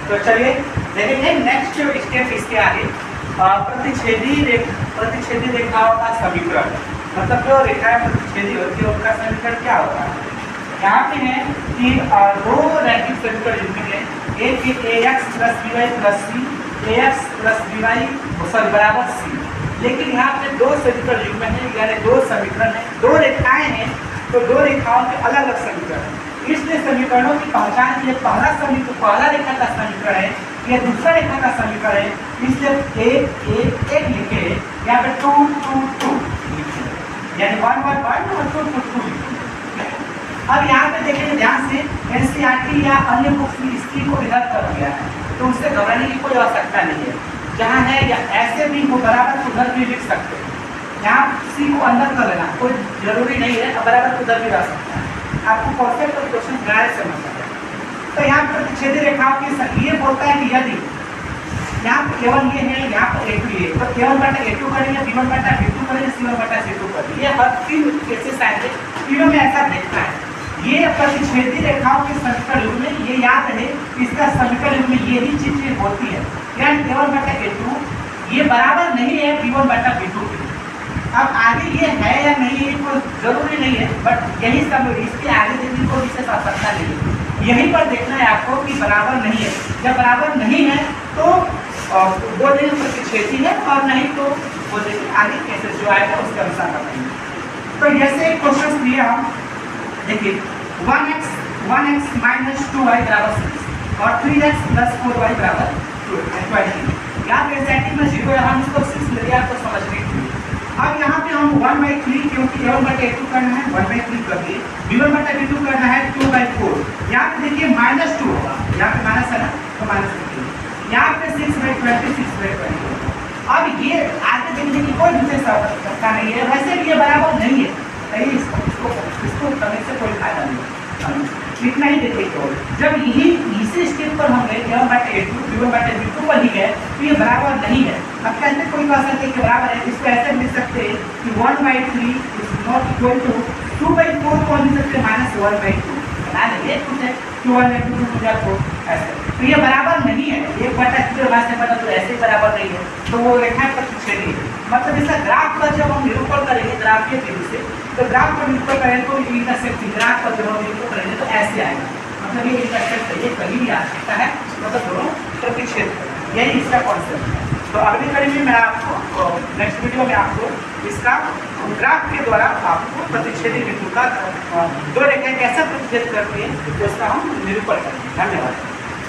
तो चलिए देखेंगे नेक्स्ट स्टेप इसके आगे प्रतिच्छेदी रेखाओं का समीकरण, मतलब जो रेखाएं प्रतिच्छेदी होती है उनका समीकरण क्या होता है। यहाँ पे है कि दो रैखिक समीकरण युग्म है, एक ax + by + c, ax + by बराबर c। लेकिन यहाँ पे दो समीकरण युग्म है, यानी दो समीकरण है, दो रेखाएं हैं, तो दो रेखाओं के अलग अलग समीकरण है। इसलिए समीकरणों की पहचान के लिए पहला रेखा का समीकरण है, यह दूसरा रेखा का समीकरण है, इसलिए एक लिखे यहाँ पे 2 2 2 यानी 1 1 1 और 2 2 2। अब यहाँ पे देखेंगे ध्यान से, एनसीईआरटी या अन्य बुक्स में इसकी को इधर कर दिया है, तो उससे घबराने की कोई आवश्यकता नहीं है। जहाँ है या ऐसे भी वो बराबर उधर भी लिख सकते हैं, यहाँ सी को अंदर कर लेना कोई जरूरी नहीं है, बराबर उधर भी रह सकता है। आपको कॉन्सेप्ट और क्वेश्चन गहराई से समझना है। तो यहाँ पर प्रतिच्छेदी रेखाओं के ये बोलता है कि यदि यहाँ पर केवल ये है, यहाँ पर A2 है, तो A1/A2 करेंगे, B1/B2 करेंगे, C1/C2 करेंगे। ये हर तीन केसेस आएंगे, तीनों में ऐसा देखना है। ये प्रतिच्छेदी रेखाओं के समीकरण युग्म में, ये याद रहे इसका समीकरण युग्म में यही चीज होती है, यानी A1/A2 ये बराबर नहीं है B1/B2 के। अब आगे ये है या नहीं ये कोई जरूरी नहीं है, बट यही सब इसके आगे देखने को विशेष आवश्यकता नहीं है। यहीं पर देखना है आपको कि बराबर नहीं है। जब बराबर नहीं है तो वो दिन प्रतिच्छेदी है, और नहीं तो वो देखिए आगे कैसे जो आएगा उसके अनुसार बताएंगे। तो जैसे क्वेश्चन दिए हम देखिए 1x - 2y = 6 और 3x + 4y = 20। यहाँ पे सेटिंग में 0 है, हम इसको 6 ले लिया तो समझने के लिए। अब यहाँ पे हम 1/3 क्योंकि A1/A2 करना है 1/3 कर दिए, B1/B2 करना है 2/4। यहाँ पे देखिए -2 होगा, यहाँ पे माइनस है ना तो माइनस रखिए। यहाँ पे 6/20 6/20। अब ये आगे देखने की कोई विशेष आवश्यकता नहीं है, वैसे भी ये बराबर नहीं है, इसको करने से कोई फायदा नहीं है। इतना ही देखिए केवल जब यही इसी स्टेप पर हम गए A1/A2 B1/B2 पर ही गए तो ये बराबर नहीं है। अब कैसे कोई कह सकते हैं कि बराबर है, इसको ऐसे लिख सकते हैं कि 1/3 = 2/4 को लिख सकते हैं -1/2 बना देंगे, कुछ है 2/2 ऐसे। तो ये बराबर नहीं है, 1/2 तो ऐसे ही बराबर नहीं है, तो वो रेखा प्रतिच्छेदी है। मतलब इसका ग्राफ पर जब हम निरूपण करेंगे ग्राफीय विधि से, तो ग्राफ पर निरूपण करें तो इंटरसेक्ट ग्राफ पर जब हम निरूपण करेंगे तो ऐसे आएगा, मतलब ये इंटरसेक्ट ये कहीं भी आ सकता है, मतलब दोनों प्रतिच्छेद, यही इसका कॉन्सेप्ट है। तो अगली कड़ी में मैं आपको नेक्स्ट वीडियो में आपको इसका ग्राफ के द्वारा आपको प्रतिच्छेदी बिंदु का दो रेखाएं कैसे प्रतिच्छेद करती है उसका हम निरूपण करेंगे। धन्यवाद।